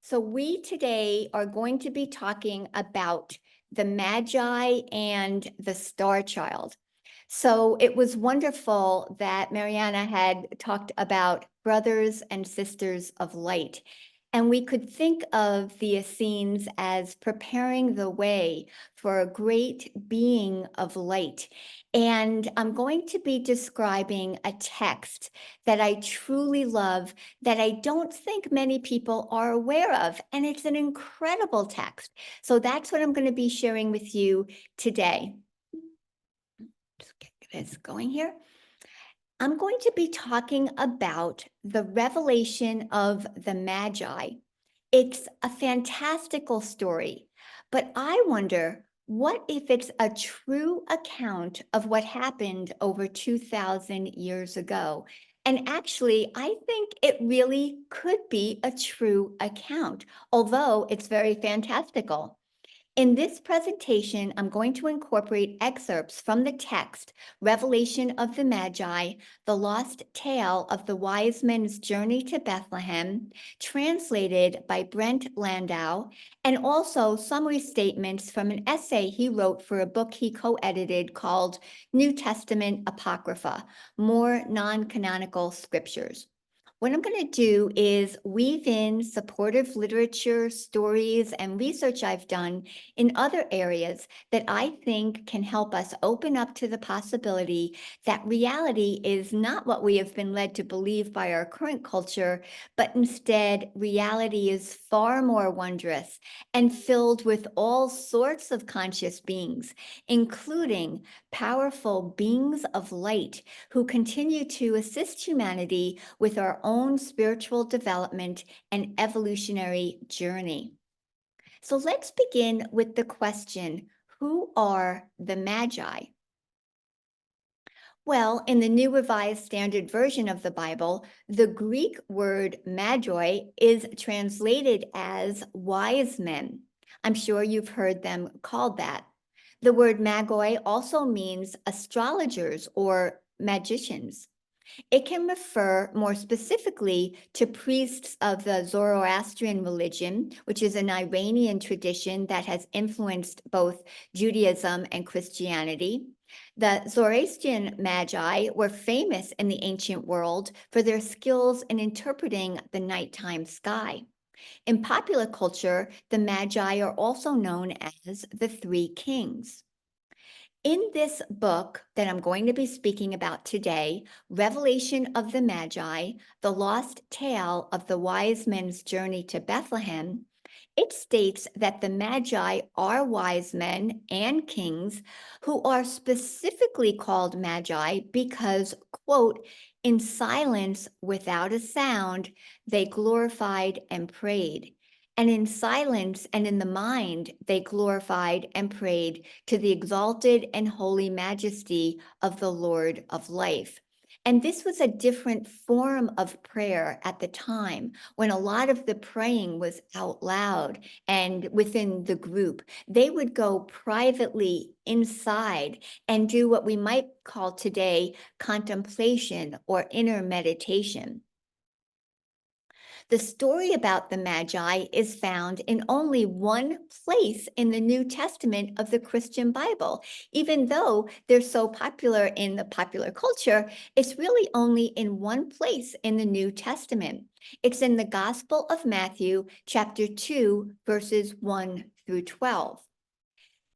So we today are going to be talking about the Magi and the Star Child. So it was wonderful that Mariana had talked about brothers and sisters of light. And we could think of the Essenes as preparing the way for a great being of light. And I'm going to be describing a text that I truly love that I don't think many people are aware of, and it's an incredible text. So that's what I'm going to be sharing with you today. Just get this going here. I'm going to be talking about the revelation of the Magi. It's a fantastical story, but I wonder, what if it's a true account of what happened over 2,000 years ago? And actually, I think it really could be a true account, although it's very fantastical. In this presentation, I'm going to incorporate excerpts from the text, Revelation of the Magi, the lost tale of the wise men's journey to Bethlehem, translated by Brent Landau, and also summary statements from an essay he wrote for a book he co-edited called New Testament Apocrypha, More Non-Canonical Scriptures. What I'm going to do is weave in supportive literature, stories, and research I've done in other areas that I think can help us open up to the possibility that reality is not what we have been led to believe by our current culture, but instead reality is far more wondrous and filled with all sorts of conscious beings, including powerful beings of light who continue to assist humanity with our own spiritual development and evolutionary journey. So let's begin with the question, who are the Magi? Well, in the New Revised Standard Version of the Bible, the Greek word magi is translated as wise men. I'm sure you've heard them called that. The word magi also means astrologers or magicians. It can refer more specifically to priests of the Zoroastrian religion, which is an Iranian tradition that has influenced both Judaism and Christianity. The Zoroastrian Magi were famous in the ancient world for their skills in interpreting the nighttime sky. In popular culture, the Magi are also known as the Three Kings. In this book that I'm going to be speaking about today, Revelation of the Magi, the lost tale of the wise men's journey to Bethlehem, it states that the Magi are wise men and kings who are specifically called Magi because, quote, in silence without a sound, they glorified and prayed. And in silence and in the mind, they glorified and prayed to the exalted and holy majesty of the Lord of life. And this was a different form of prayer at the time when a lot of the praying was out loud and within the group. They would go privately inside and do what we might call today contemplation or inner meditation. The story about the Magi is found in only one place in the New Testament of the Christian Bible. Even though they're so popular in the popular culture, it's really only in one place in the New Testament. It's in the Gospel of Matthew, chapter 2, verses 1 through 12.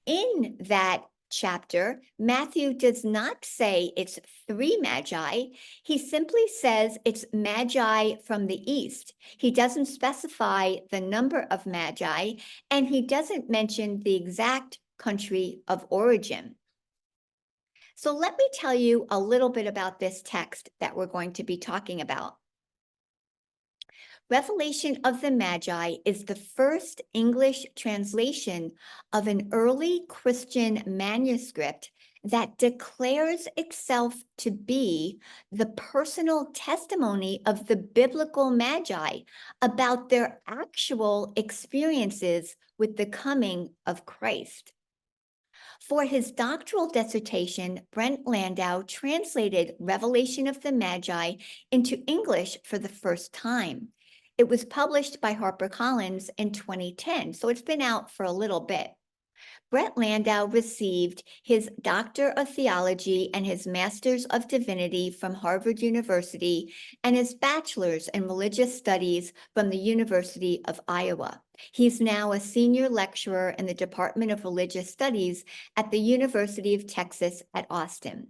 In that chapter, Matthew does not say it's three magi. He simply says it's magi from the east. He doesn't specify the number of magi, and he doesn't mention the exact country of origin. So let me tell you a little bit about this text that we're going to be talking about. Revelation of the Magi is the first English translation of an early Christian manuscript that declares itself to be the personal testimony of the biblical Magi about their actual experiences with the coming of Christ. For his doctoral dissertation, Brent Landau translated Revelation of the Magi into English for the first time. It was published by HarperCollins in 2010, so it's been out for a little bit. Brett Landau received his Doctor of Theology and his Master's of Divinity from Harvard University and his Bachelor's in Religious Studies from the University of Iowa. He's now a senior lecturer in the Department of Religious Studies at the University of Texas at Austin.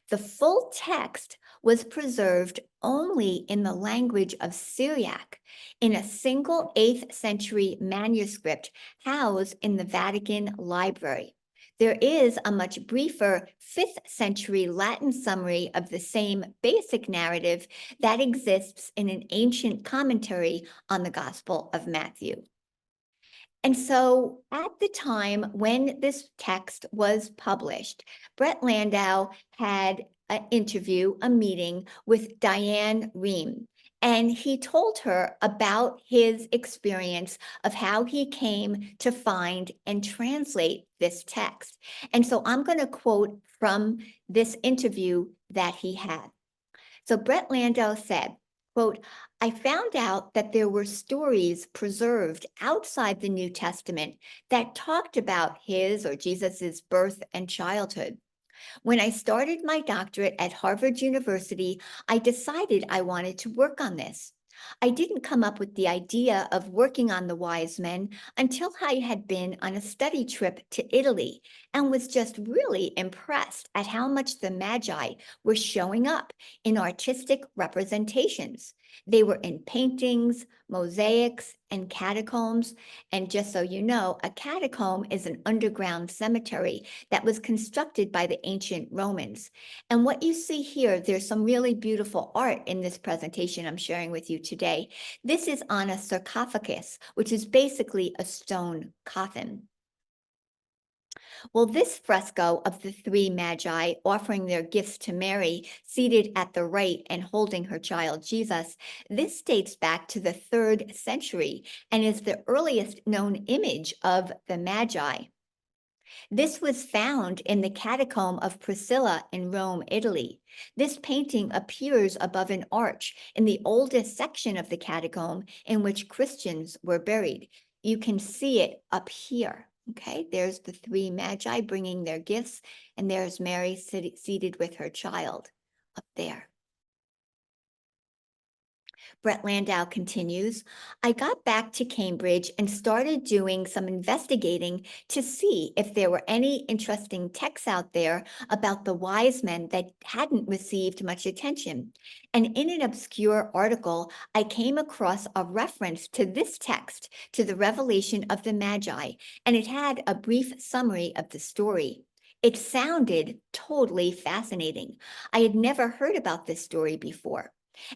The full text was preserved only in the language of Syriac in a single 8th century manuscript housed in the Vatican Library. There is a much briefer 5th century Latin summary of the same basic narrative that exists in an ancient commentary on the Gospel of Matthew. And so at the time when this text was published, Brett Landau had an interview, a meeting with Diane Rehm, and he told her about his experience of how he came to find and translate this text. And so I'm going to quote from this interview that he had. So Brett Landau said, quote, "I found out that there were stories preserved outside the New Testament that talked about his or Jesus's birth and childhood. When I started my doctorate at Harvard University, I decided I wanted to work on this. I didn't come up with the idea of working on the wise men until I had been on a study trip to Italy and was just really impressed at how much the Magi were showing up in artistic representations. They were in paintings, mosaics, and catacombs. And just so you know, a catacomb is an underground cemetery that was constructed by the ancient Romans. And what you see here, there's some really beautiful art in this presentation I'm sharing with you today. This is on a sarcophagus, which is basically a stone coffin. Well, this fresco of the three Magi offering their gifts to Mary, seated at the right and holding her child Jesus, this dates back to the 3rd century and is the earliest known image of the Magi. This was found in the catacomb of Priscilla in Rome, Italy. This painting appears above an arch in the oldest section of the catacomb in which Christians were buried. You can see it up here. Okay, there's the three Magi bringing their gifts, and there's Mary seated with her child up there. Brett Landau continues, "I got back to Cambridge and started doing some investigating to see if there were any interesting texts out there about the wise men that hadn't received much attention. And in an obscure article, I came across a reference to this text, to the revelation of the Magi, and it had a brief summary of the story. It sounded totally fascinating. I had never heard about this story before.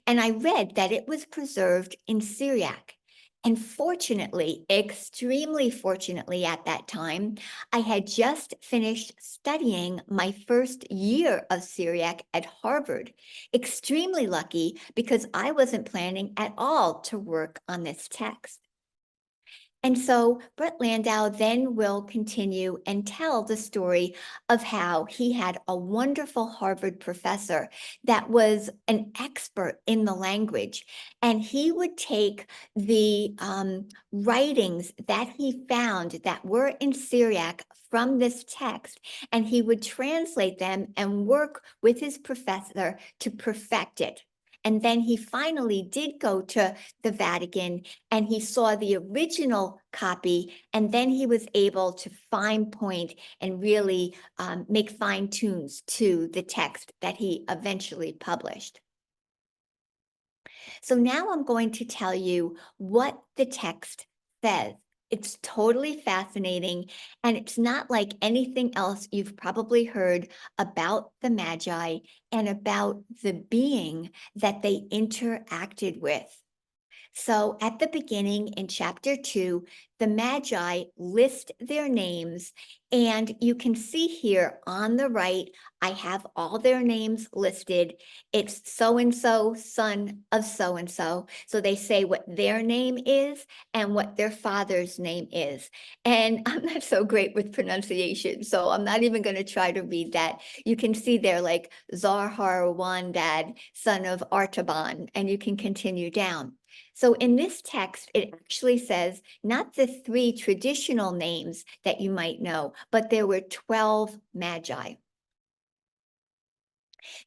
And I read that it was preserved in Syriac. And fortunately, extremely fortunately at that time, I had just finished studying my first year of Syriac at Harvard. Extremely lucky because I wasn't planning at all to work on this text." And so Brett Landau then will continue and tell the story of how he had a wonderful Harvard professor that was an expert in the language. And he would take the writings that he found that were in Syriac from this text, and he would translate them and work with his professor to perfect it. And then he finally did go to the Vatican and he saw the original copy, and then he was able to fine point and really make fine tunes to the text that he eventually published. So now I'm going to tell you what the text says. It's totally fascinating, and it's not like anything else you've probably heard about the Magi and about the being that they interacted with. So at the beginning in chapter 2, the Magi list their names, and you can see here on the right, I have all their names listed. It's so-and-so, son of so-and-so. So they say what their name is and what their father's name is. And I'm not so great with pronunciation, so I'm not even going to try to read that. You can see there like Zarhar Wandad, son of Artaban, and you can continue down. So in this text, it actually says not the 3 traditional names that you might know, but there were 12 magi.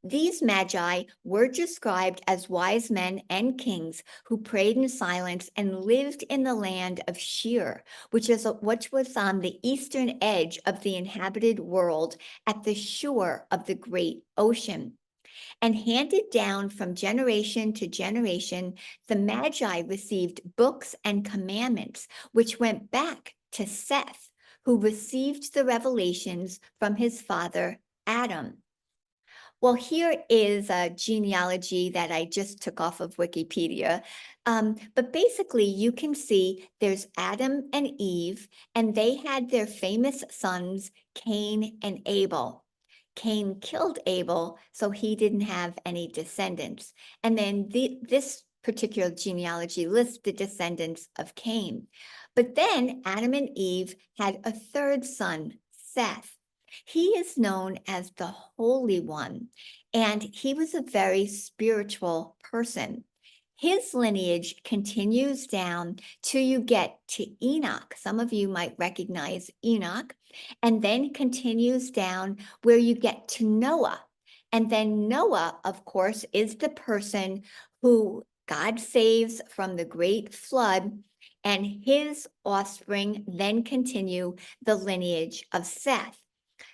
These magi were described as wise men and kings who prayed in silence and lived in the land of Shir, which was on the eastern edge of the inhabited world at the shore of the great ocean. And handed down from generation to generation, the Magi received books and commandments, which went back to Seth, who received the revelations from his father Adam. Well, here is a genealogy that I just took off of Wikipedia. But basically, you can see there's Adam and Eve, and they had their famous sons, Cain and Abel. Cain killed Abel, so he didn't have any descendants. And then this particular genealogy lists the descendants of Cain. But then Adam and Eve had a third son, Seth. He is known as the Holy One, and he was a very spiritual person. His lineage continues down till you get to Enoch. Some of you might recognize Enoch, and then continues down where you get to Noah. And then Noah, of course, is the person who God saves from the great flood, and his offspring then continue the lineage of Seth.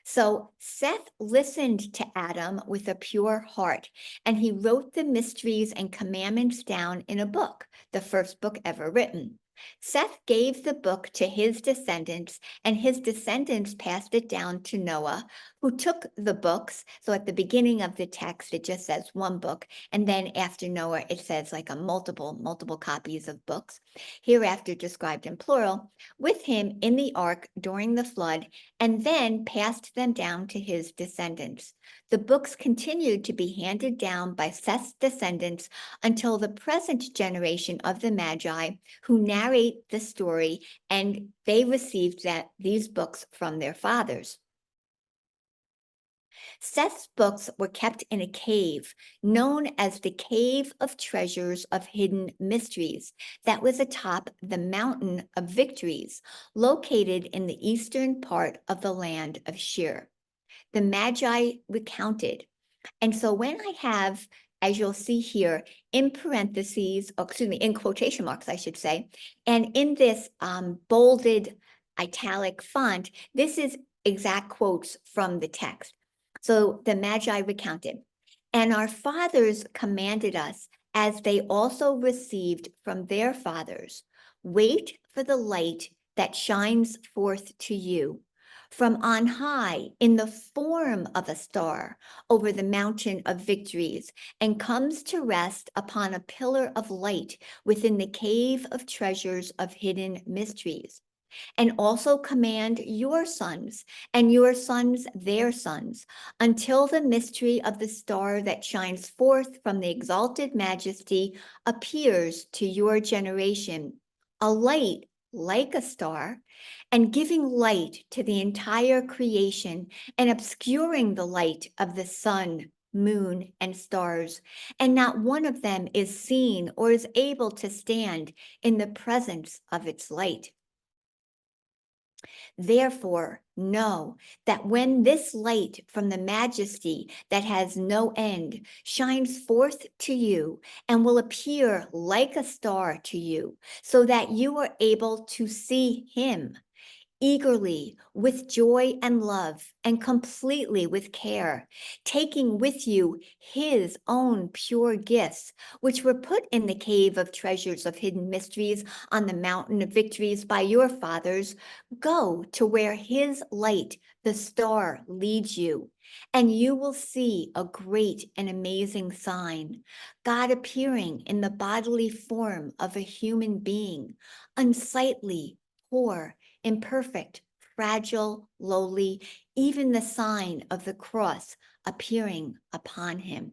So Seth listened to Adam with a pure heart, and he wrote the mysteries and commandments down in a book, the first book ever written. Seth gave the book to his descendants, and his descendants passed it down to Noah, who took the books. So at the beginning of the text, it just says one book, and then after Noah, it says like a multiple copies of books, hereafter described in plural, with him in the ark during the flood, and then passed them down to his descendants. The books continued to be handed down by Seth's descendants until the present generation of the Magi, who narrate the story, and they received these books from their fathers. Seth's books were kept in a cave known as the Cave of Treasures of Hidden Mysteries that was atop the Mountain of Victories, located in the eastern part of the land of Shir. The Magi recounted. And so when I have, as you'll see here, in parentheses, or excuse me, in quotation marks, I should say, and in this bolded italic font, this is exact quotes from the text. So the Magi recounted, and our fathers commanded us, as they also received from their fathers, wait for the light that shines forth to you from on high in the form of a star over the mountain of victories, and comes to rest upon a pillar of light within the cave of treasures of hidden mysteries. And also command your sons and your sons their sons, until the mystery of the star that shines forth from the exalted majesty appears to your generation, a light like a star, and giving light to the entire creation, and obscuring the light of the sun, moon, and stars, and not one of them is seen or is able to stand in the presence of its light. Therefore, know that when this light from the majesty that has no end shines forth to you, and will appear like a star to you, so that you are able to see him eagerly, with joy and love, and completely with care, taking with you his own pure gifts, which were put in the cave of treasures of hidden mysteries on the mountain of victories by your fathers, go to where his light, the star, leads you, and you will see a great and amazing sign, God appearing in the bodily form of a human being, unsightly, poor, imperfect, fragile, lowly, even the sign of the cross appearing upon him.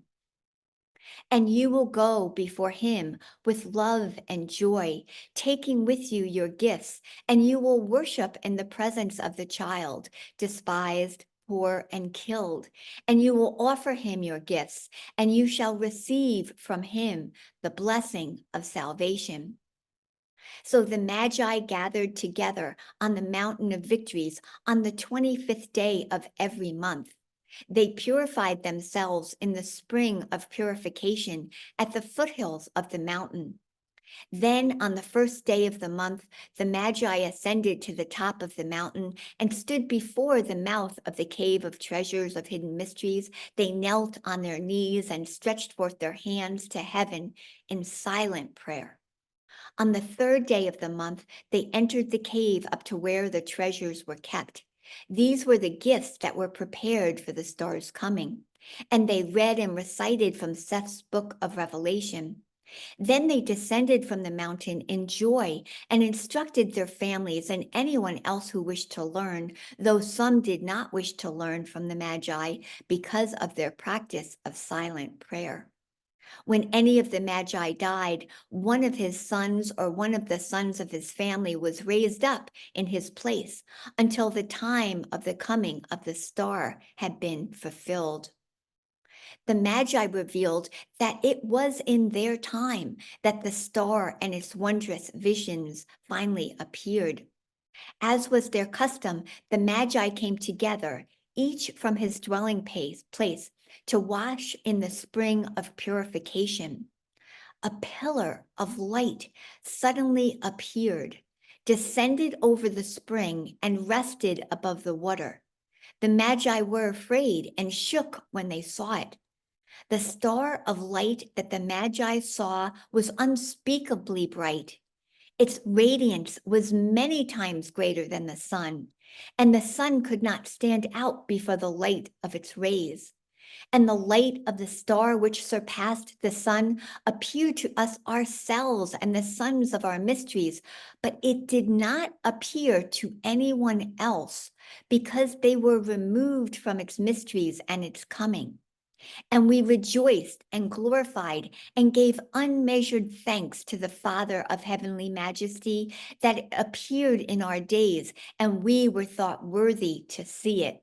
And you will go before him with love and joy, taking with you your gifts, and you will worship in the presence of the child, despised, poor and killed, and you will offer him your gifts, and you shall receive from him the blessing of salvation." So the Magi gathered together on the mountain of victories on the 25th day of every month. They purified themselves in the spring of purification at the foothills of the mountain. Then on the first day of the month, the Magi ascended to the top of the mountain and stood before the mouth of the cave of treasures of hidden mysteries. They knelt on their knees and stretched forth their hands to heaven in silent prayer. On the third day of the month, they entered the cave up to where the treasures were kept. These were the gifts that were prepared for the star's coming, and they read and recited from Seth's book of Revelation. Then they descended from the mountain in joy and instructed their families and anyone else who wished to learn, though some did not wish to learn from the Magi because of their practice of silent prayer. When any of the Magi died, one of his sons or one of the sons of his family was raised up in his place until the time of the coming of the star had been fulfilled. The Magi revealed that it was in their time that the star and its wondrous visions finally appeared. As was their custom, the Magi came together, each from his dwelling place, to wash in the spring of purification. A pillar of light suddenly appeared, descended over the spring, and rested above the water. The Magi were afraid and shook when they saw it. The star of light that the Magi saw was unspeakably bright. Its radiance was many times greater than the sun, and the sun could not stand out before the light of its rays. And the light of the star which surpassed the sun appeared to us ourselves and the sons of our mysteries, but it did not appear to anyone else because they were removed from its mysteries and its coming. And we rejoiced and glorified and gave unmeasured thanks to the Father of heavenly majesty that it appeared in our days, and we were thought worthy to see it.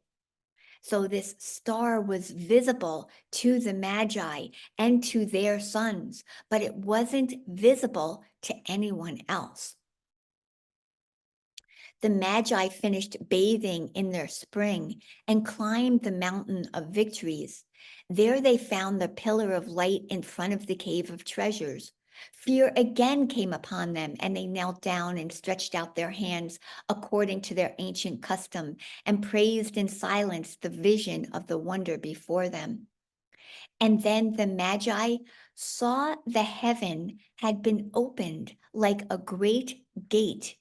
So this star was visible to the Magi and to their sons, but it wasn't visible to anyone else. The Magi finished bathing in their spring and climbed the mountain of victories. There they found the pillar of light in front of the cave of treasures. Fear again came upon them, and they knelt down and stretched out their hands according to their ancient custom and praised in silence the vision of the wonder before them. And then the Magi saw the heaven had been opened like a great gate,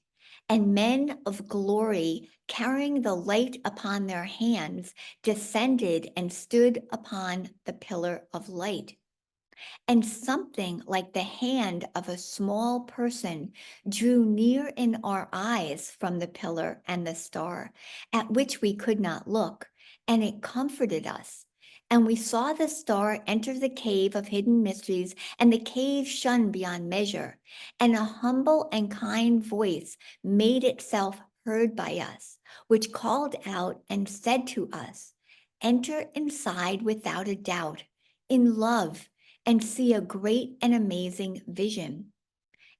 and men of glory, carrying the light upon their hands, descended and stood upon the pillar of light. And something like the hand of a small person drew near in our eyes from the pillar and the star, at which we could not look, and it comforted us. And we saw the star enter the cave of hidden mysteries, and the cave shone beyond measure. And a humble and kind voice made itself heard by us, which called out and said to us, "Enter inside without a doubt, in love, and see a great and amazing vision."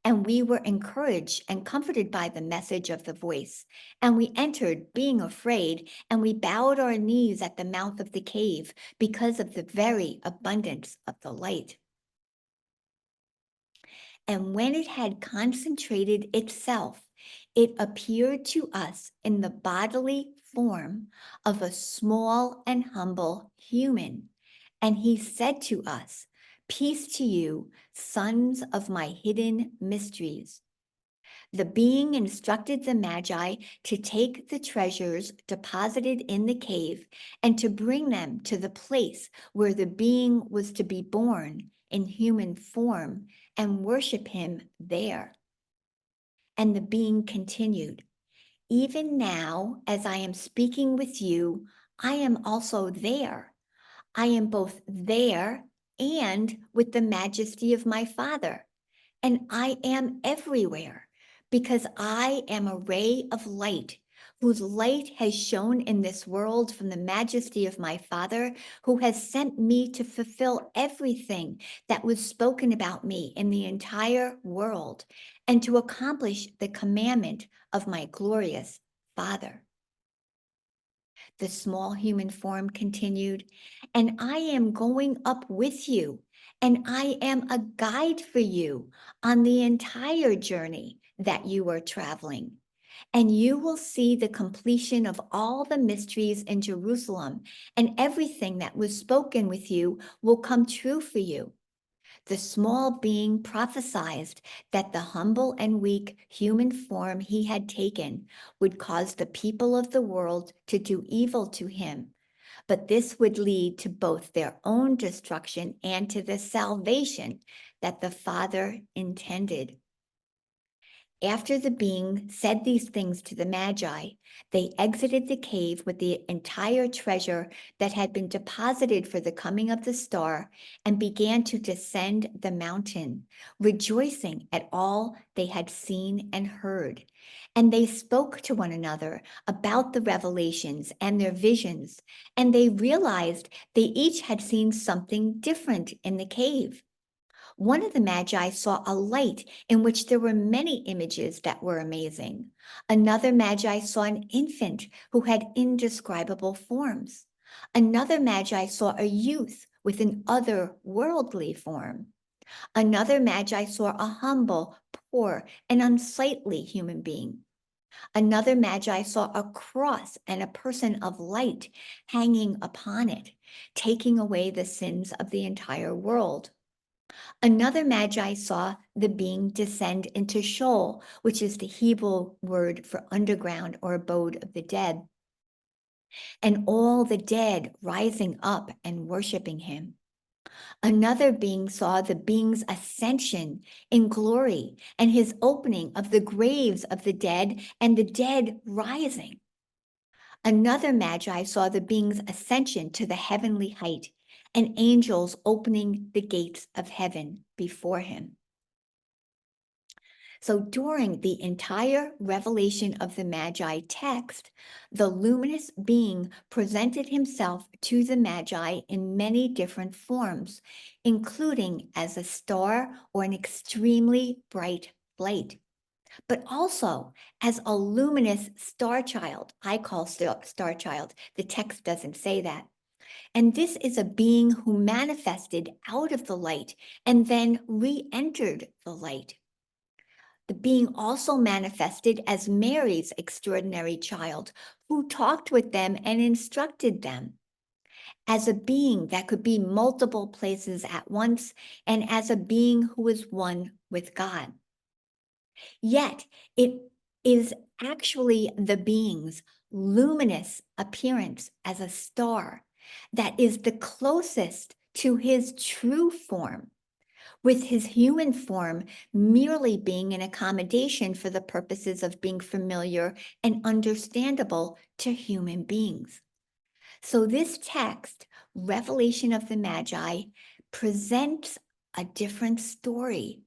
And we were encouraged and comforted by the message of the voice. And we entered, being afraid, and we bowed our knees at the mouth of the cave because of the very abundance of the light. And when it had concentrated itself, it appeared to us in the bodily form of a small and humble human. And he said to us, "Peace to you, sons of my hidden mysteries." The being instructed the Magi to take the treasures deposited in the cave and to bring them to the place where the being was to be born in human form and worship him there. And the being continued, "Even now, as I am speaking with you, I am also there. I am both there and with the majesty of my Father, and I am everywhere because I am a ray of light whose light has shone in this world from the majesty of my Father, who has sent me to fulfill everything that was spoken about me in the entire world, and to accomplish the commandment of my glorious Father. The small human form continued, and I am going up with you, and I am a guide for you on the entire journey that you are traveling. And you will see the completion of all the mysteries in Jerusalem, and everything that was spoken with you will come true for you. The small being prophesied that the humble and weak human form he had taken would cause the people of the world to do evil to him, but this would lead to both their own destruction and to the salvation that the Father intended. After the being said these things to the Magi, they exited the cave with the entire treasure that had been deposited for the coming of the star and began to descend the mountain, rejoicing at all they had seen and heard. And they spoke to one another about the revelations and their visions, and they realized they each had seen something different in the cave. One of the Magi saw a light in which there were many images that were amazing. Another Magi saw an infant who had indescribable forms. Another Magi saw a youth with an otherworldly form. Another Magi saw a humble, poor, and unsightly human being. Another Magi saw a cross and a person of light hanging upon it, taking away the sins of the entire world. Another Magi saw the being descend into Sheol, which is the Hebrew word for underground or abode of the dead, and all the dead rising up and worshiping him. Another being saw the being's ascension in glory and his opening of the graves of the dead and the dead rising. Another Magi saw the being's ascension to the heavenly height and angels opening the gates of heaven before him. So during the entire revelation of the Magi text, the luminous being presented himself to the Magi in many different forms, including as a star or an extremely bright light, but also as a luminous star child. I call star child. The text doesn't say that. And this is a being who manifested out of the light and then re-entered the light. The being also manifested as Mary's extraordinary child, who talked with them and instructed them, as a being that could be multiple places at once, and as a being who was one with God. Yet it is actually the being's luminous appearance as a star that is the closest to his true form, with his human form merely being an accommodation for the purposes of being familiar and understandable to human beings. So this text, Revelation of the Magi, presents a different story,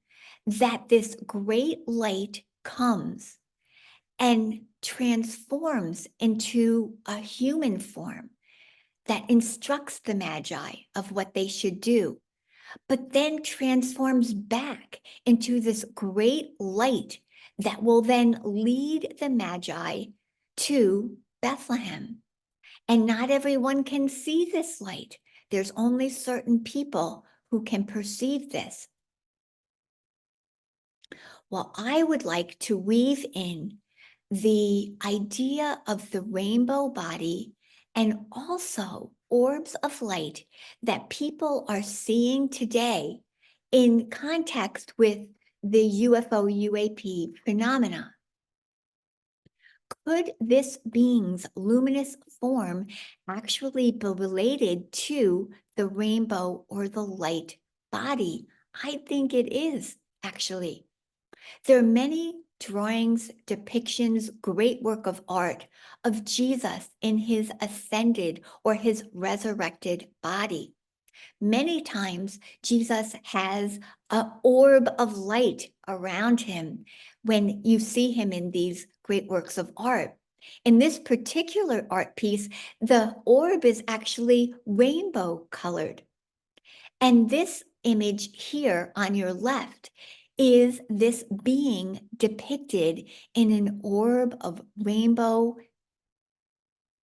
that this great light comes and transforms into a human form that instructs the Magi of what they should do, but then transforms back into this great light that will then lead the Magi to Bethlehem. And not everyone can see this light. There's only certain people who can perceive this. Well, I would like to weave in the idea of the rainbow body and also orbs of light that people are seeing today in context with the UFO UAP phenomena. Could this being's luminous form actually be related to the rainbow or the light body? I think it is, actually. There are many drawings, depictions, great work of art of Jesus in his ascended or his resurrected body. Many times, Jesus has an orb of light around him when you see him in these great works of art. In this particular art piece, the orb is actually rainbow colored. And this image here on your left is this being depicted in an orb of rainbow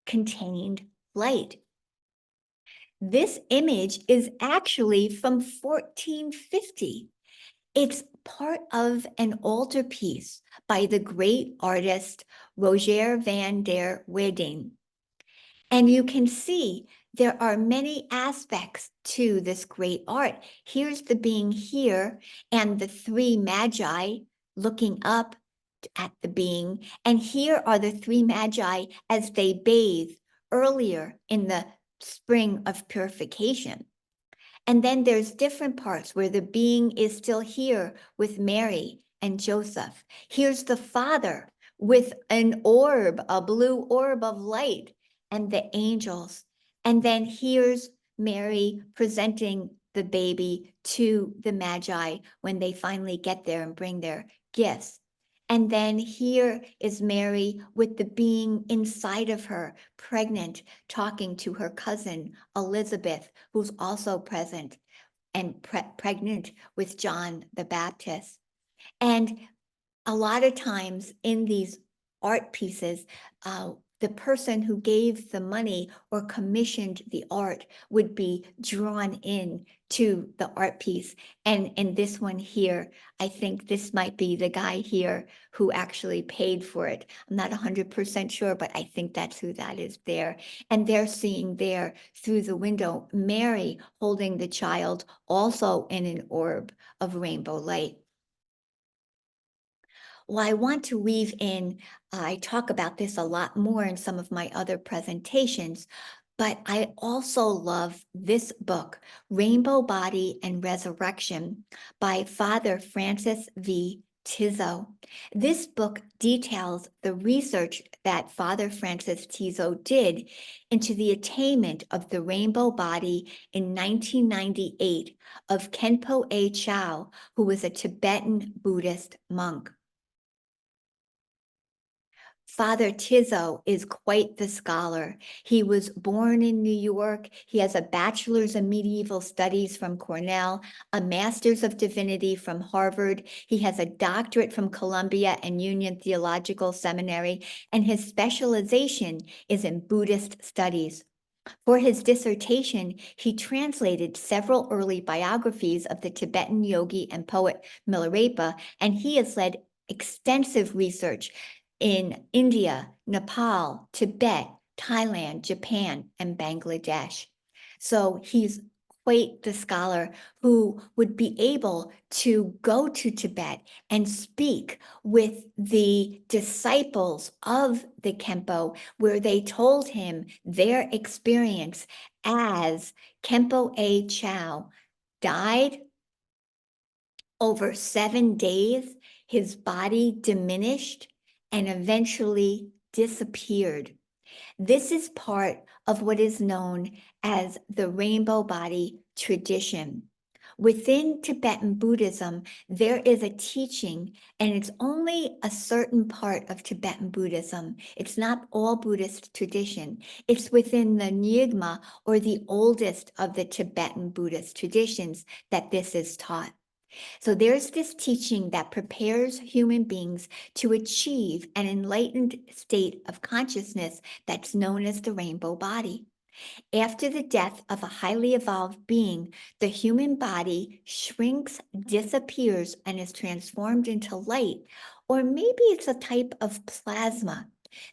contained light. This image is actually from 1450. It's part of an altarpiece by the great artist Roger van der Weyden. And you can see there are many aspects to this great art. Here's the being here and the three magi looking up at the being. And here are the three magi as they bathe earlier in the spring of purification. And then there's different parts where the being is still here with Mary and Joseph. Here's the Father with an orb, a blue orb of light, and the angels. And then here's Mary presenting the baby to the Magi when they finally get there and bring their gifts. And then here is Mary with the being inside of her, pregnant, talking to her cousin, Elizabeth, who's also present and pregnant with John the Baptist. And a lot of times in these art pieces, the person who gave the money or commissioned the art would be drawn in to the art piece. And in this one here, I think this might be the guy here who actually paid for it. I'm not 100% sure, but I think that's who that is there. And they're seeing there through the window, Mary holding the child also in an orb of rainbow light. Well, I want to weave in, I talk about this a lot more in some of my other presentations, but I also love this book, Rainbow Body and Resurrection by Father Francis V. Tiso. This book details the research that Father Francis Tiso did into the attainment of the rainbow body in 1998 of Khenpo A. Chau, who was a Tibetan Buddhist monk. Father Tiso is quite the scholar. He was born in New York. He has a bachelor's in medieval studies from Cornell, a master's of divinity from Harvard. He has a doctorate from Columbia and Union Theological Seminary, and his specialization is in Buddhist studies. For his dissertation, he translated several early biographies of the Tibetan yogi and poet Milarepa, and he has led extensive research in India, Nepal, Tibet, Thailand, Japan, and Bangladesh. So he's quite the scholar who would be able to go to Tibet and speak with the disciples of the Khenpo, where they told him their experience as Khenpo A. Chau died over 7 days, his body diminished and eventually disappeared. This is part of what is known as the rainbow body tradition. Within Tibetan Buddhism, there is a teaching, and it's only a certain part of Tibetan Buddhism. It's not all Buddhist tradition. It's within the Nyingma, or the oldest of the Tibetan Buddhist traditions, that this is taught. So there's this teaching that prepares human beings to achieve an enlightened state of consciousness that's known as the rainbow body. After the death of a highly evolved being, the human body shrinks, disappears, and is transformed into light, or maybe it's a type of plasma.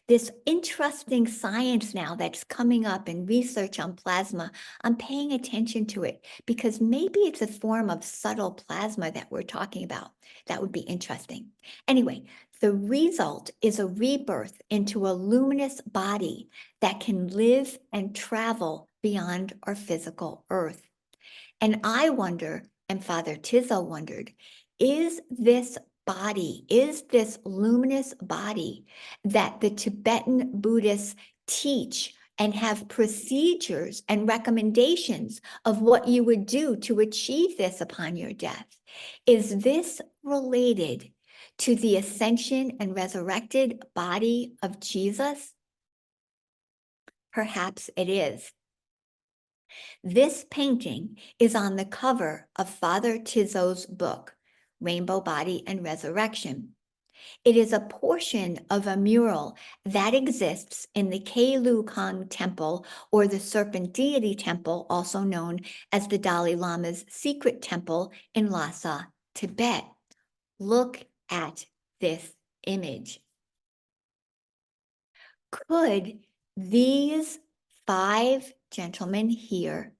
This interesting science now that's coming up in research on plasma, I'm paying attention to it because maybe it's a form of subtle plasma that we're talking about. That would be interesting. Anyway, the result is a rebirth into a luminous body that can live and travel beyond our physical earth. And I wonder, and Father Tiso wondered, is this body, is this luminous body that the Tibetan Buddhists teach and have procedures and recommendations of what you would do to achieve this upon your death, is this related to the ascension and resurrected body of Jesus? Perhaps it is. This painting is on the cover of Father Tizzo's book, Rainbow Body and Resurrection. It is a portion of a mural that exists in the Keilu-Kang Temple, or the Serpent Deity Temple, also known as the Dalai Lama's secret temple in Lhasa, Tibet. Look at this image. Could these 5 gentlemen here,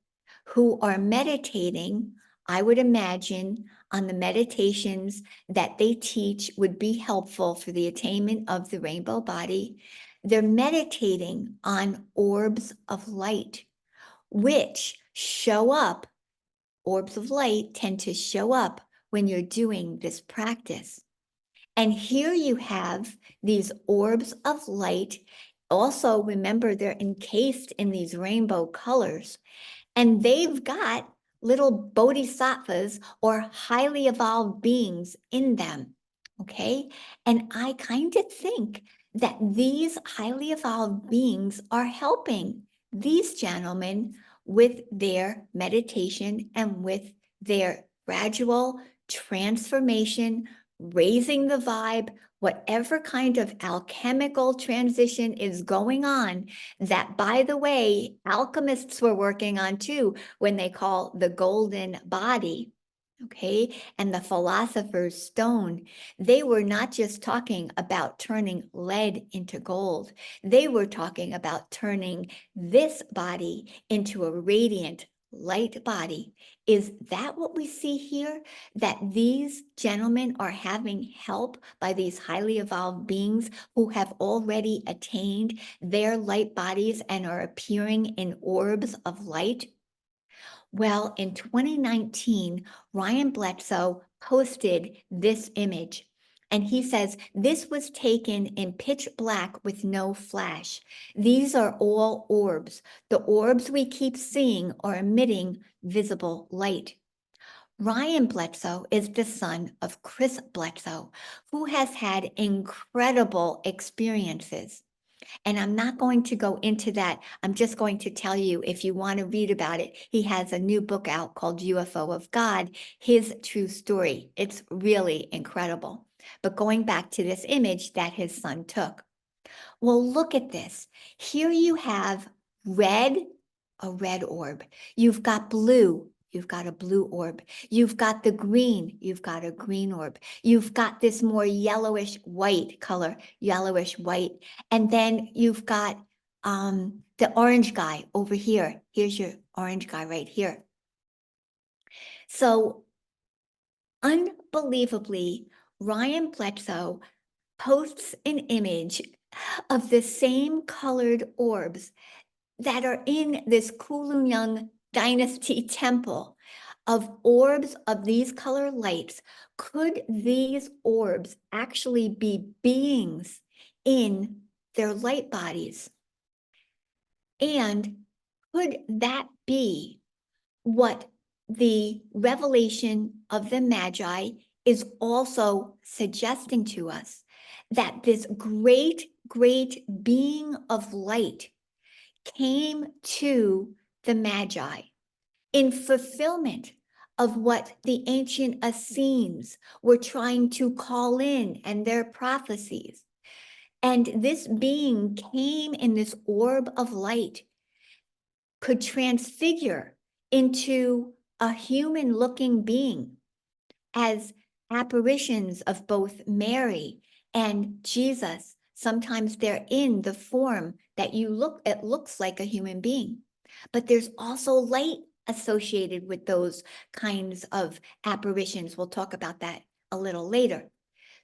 who are meditating, I would imagine, on the meditations that they teach would be helpful for the attainment of the rainbow body, they're meditating on orbs of light, which show up, orbs of light tend to show up when you're doing this practice. And here you have these orbs of light. Also, remember, they're encased in these rainbow colors, and they've got little bodhisattvas or highly evolved beings in them, okay? And I kind of think that these highly evolved beings are helping these gentlemen with their meditation and with their gradual transformation, raising the vibe, whatever kind of alchemical transition is going on, that, by the way, alchemists were working on too, when they call the golden body, okay, and the philosopher's stone. They were not just talking about turning lead into gold. They were talking about turning this body into a radiant light body. Is that what we see here? That these gentlemen are having help by these highly evolved beings who have already attained their light bodies and are appearing in orbs of light? Well, in 2019, Ryan Bledsoe posted this image. And he says, this was taken in pitch black with no flash. These are all orbs. The orbs we keep seeing are emitting visible light. Ryan Bledsoe is the son of Chris Bledsoe, who has had incredible experiences. And I'm not going to go into that. I'm just going to tell you, if you want to read about it, he has a new book out called UFO of God, His True Story. It's really incredible. But going back to this image that his son took. Well, look at this. Here you have red, a red orb. You've got blue. You've got a blue orb. You've got the green. You've got a green orb. You've got this more yellowish white color, yellowish white. And then you've got the orange guy over here. Here's your orange guy right here. So unbelievably, Ryan Bledsoe posts an image of the same colored orbs that are in this Kulunyang dynasty temple, of orbs of these color lights. Could these orbs actually be beings in their light bodies? And could that be what the revelation of the Magi is also suggesting to us? That this great, great being of light came to the Magi in fulfillment of what the ancient Essenes were trying to call in and their prophecies. And this being came in this orb of light, could transfigure into a human-looking being as apparitions of both Mary and Jesus. Sometimes they're in the form that it looks like a human being, but there's also light associated with those kinds of apparitions. We'll talk about that a little later.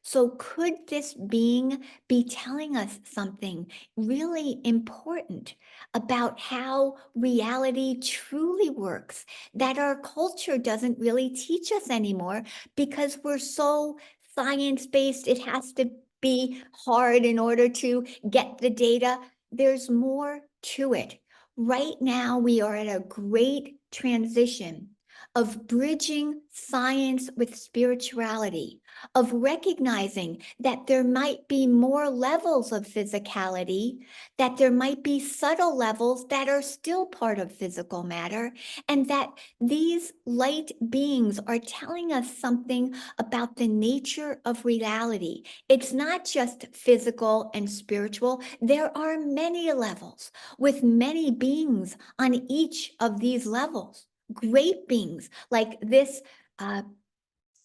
So could this being be telling us something really important about how reality truly works, that our culture doesn't really teach us anymore because we're so science-based? It has to be hard in order to get the data. There's more to it. Right now, we are at a great transition of bridging science with spirituality, of recognizing that there might be more levels of physicality, that there might be subtle levels that are still part of physical matter, and that these light beings are telling us something about the nature of reality. It's not just physical and spiritual. There are many levels with many beings on each of these levels. Great beings like this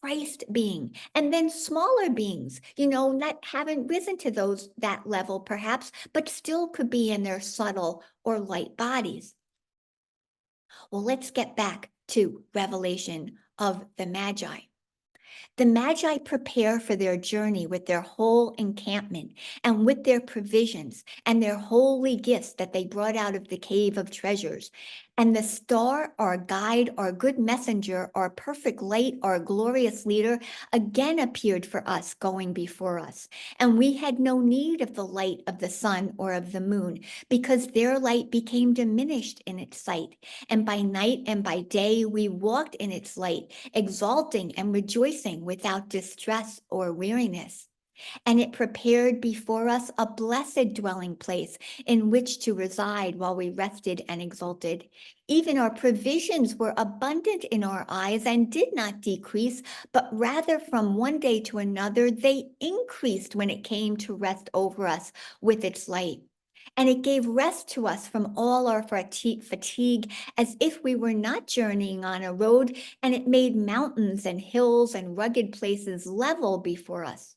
Christ being, and then smaller beings, that haven't risen to that level perhaps, but still could be in their subtle or light bodies. Well, let's get back to revelation of the Magi. The Magi prepare for their journey with their whole encampment and with their provisions and their holy gifts that they brought out of the cave of treasures. And the star, our guide, our good messenger, our perfect light, our glorious leader, again appeared for us, going before us. And we had no need of the light of the sun or of the moon, because their light became diminished in its sight. And by night and by day we walked in its light, exalting and rejoicing without distress or weariness. And it prepared before us a blessed dwelling place in which to reside while we rested and exulted. Even our provisions were abundant in our eyes and did not decrease, but rather from one day to another they increased when it came to rest over us with its light. And it gave rest to us from all our fatigue, as if we were not journeying on a road, and it made mountains and hills and rugged places level before us.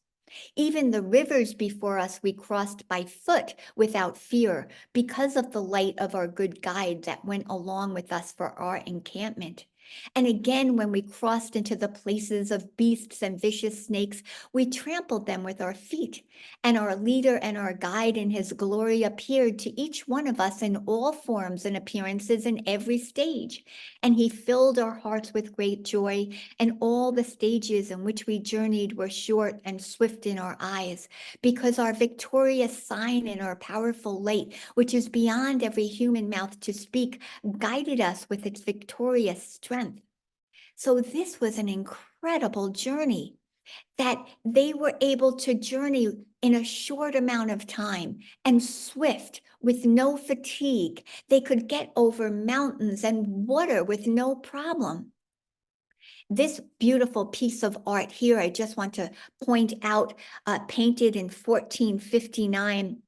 Even the rivers before us we crossed by foot without fear, because of the light of our good guide that went along with us for our encampment. And again, when we crossed into the places of beasts and vicious snakes, we trampled them with our feet. And our leader and our guide in his glory appeared to each one of us in all forms and appearances in every stage. And he filled our hearts with great joy, and all the stages in which we journeyed were short and swift in our eyes, because our victorious sign and our powerful light, which is beyond every human mouth to speak, guided us with its victorious strength. So this was an incredible journey, that they were able to journey in a short amount of time and swift with no fatigue. They could get over mountains and water with no problem. This beautiful piece of art here, I just want to point out, painted in 1459.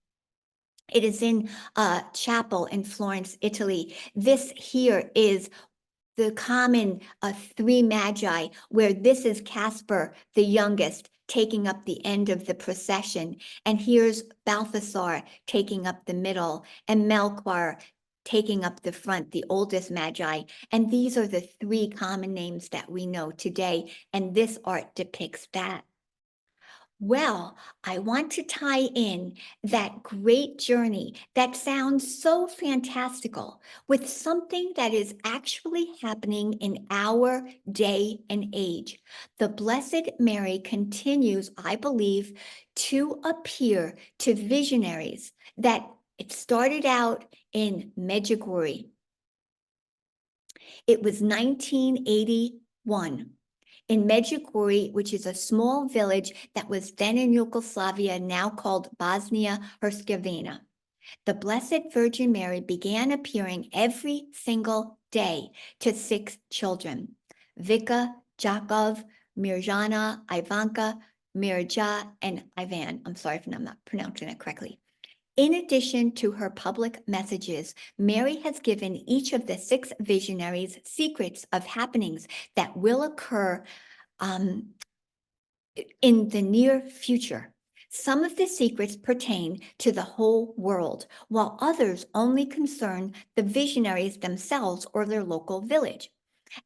It is in a chapel in Florence, Italy. This here is the common three magi, where this is Caspar, the youngest, taking up the end of the procession. And here's Balthasar taking up the middle, and Melchior taking up the front, the oldest magi. And these are the three common names that we know today. And this art depicts that. Well, I want to tie in that great journey that sounds so fantastical with something that is actually happening in our day and age. The Blessed Mary continues, I believe, to appear to visionaries. That it started out in Medjugorje. It was 1981. In Medjugorje, which is a small village that was then in Yugoslavia, now called Bosnia-Herzegovina. The Blessed Virgin Mary began appearing every single day to 6 children: Vika, Jakov, Mirjana, Ivanka, Mirja, and Ivan. I'm sorry if I'm not pronouncing it correctly. In addition to her public messages, Mary has given each of the 6 visionaries secrets of happenings that will occur in the near future. Some of the secrets pertain to the whole world, while others only concern the visionaries themselves or their local village.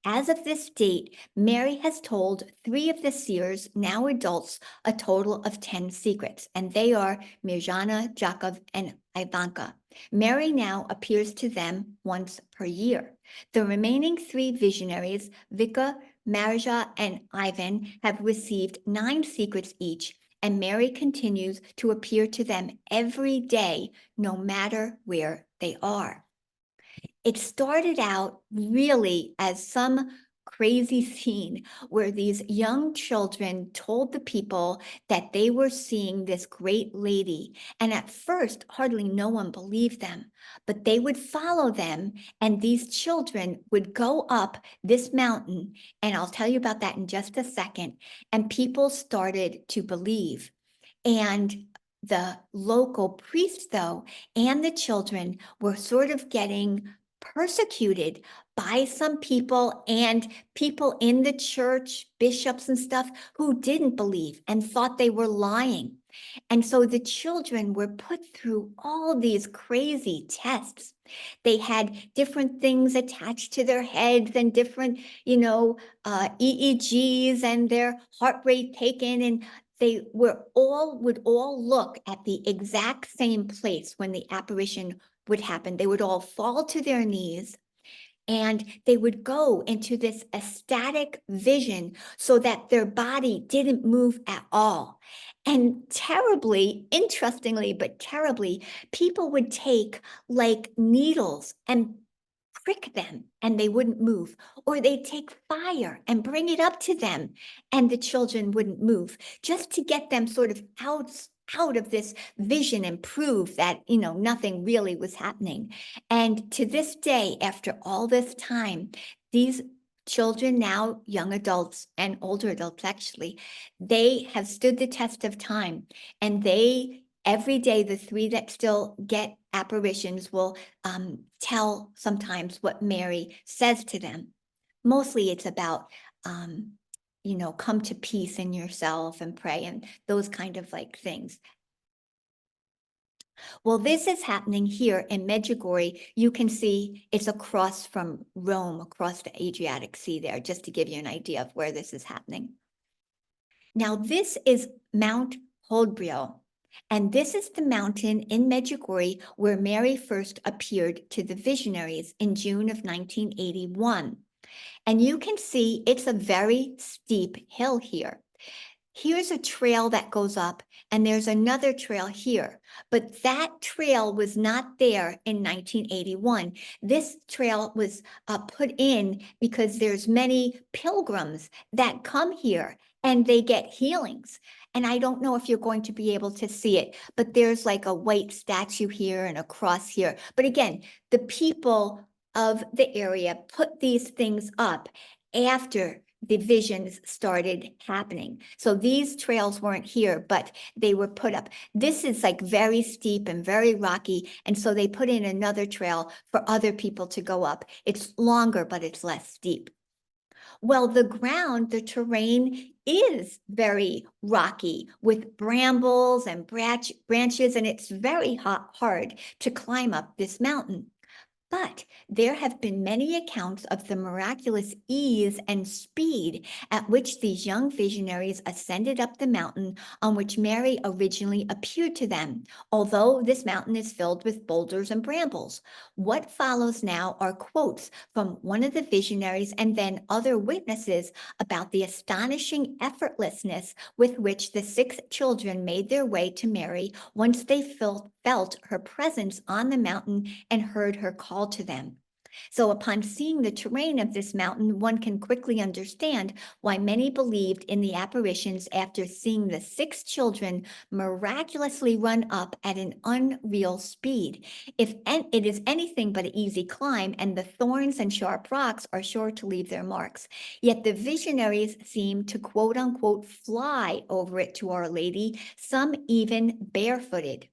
As of this date, Mary has told 3 of the seers, now adults, a total of 10 secrets, and they are Mirjana, Jakov, and Ivanka. Mary now appears to them once per year. The remaining 3 visionaries, Vika, Marja, and Ivan, have received 9 secrets each, and Mary continues to appear to them every day, no matter where they are. It started out really as some crazy scene where these young children told the people that they were seeing this great lady. And at first, hardly no one believed them, but they would follow them, and these children would go up this mountain. And I'll tell you about that in just a second. And people started to believe. And the local priest, though, and the children were sort of getting persecuted by some people and people in the church, bishops and stuff, who didn't believe and thought they were lying. And so the children were put through all these crazy tests. They had different things attached to their heads and different, EEGs and their heart rate taken, and they would all look at the exact same place when the apparition would happen. They would all fall to their knees, and they would go into this ecstatic vision so that their body didn't move at all. And terribly, interestingly, but terribly, people would take like needles and prick them and they wouldn't move, or they'd take fire and bring it up to them and the children wouldn't move, just to get them sort of out of this vision and prove that, nothing really was happening. And to this day, after all this time, these children, now young adults and older adults actually, they have stood the test of time, and every day, the three that still get apparitions will tell sometimes what Mary says to them. Mostly it's about, come to peace in yourself and pray and those kind of like things. Well, this is happening here in Medjugorje. You can see it's across from Rome, across the Adriatic Sea there, just to give you an idea of where this is happening. Now, this is Mount Holdbrio. And this is the mountain in Medjugorje where Mary first appeared to the visionaries in June of 1981. And you can see it's a very steep hill here. Here's a trail that goes up, and there's another trail here. But that trail was not there in 1981. This trail was put in because there's many pilgrims that come here and they get healings. And I don't know if you're going to be able to see it, but there's like a white statue here and a cross here. But again, the people of the area put these things up after the visions started happening. So these trails weren't here, but they were put up. This is like very steep and very rocky. And so they put in another trail for other people to go up. It's longer, but it's less steep. Well, the terrain is very rocky with brambles and branches, and it's very hard to climb up this mountain. But there have been many accounts of the miraculous ease and speed at which these young visionaries ascended up the mountain on which Mary originally appeared to them, although this mountain is filled with boulders and brambles. What follows now are quotes from one of the visionaries and then other witnesses about the astonishing effortlessness with which the 6 children made their way to Mary once they felt her presence on the mountain and heard her call to them. So upon seeing the terrain of this mountain, one can quickly understand why many believed in the apparitions after seeing the 6 children miraculously run up at an unreal speed. It is anything but an easy climb, and the thorns and sharp rocks are sure to leave their marks. Yet the visionaries seem to quote unquote fly over it to Our Lady, some even barefooted.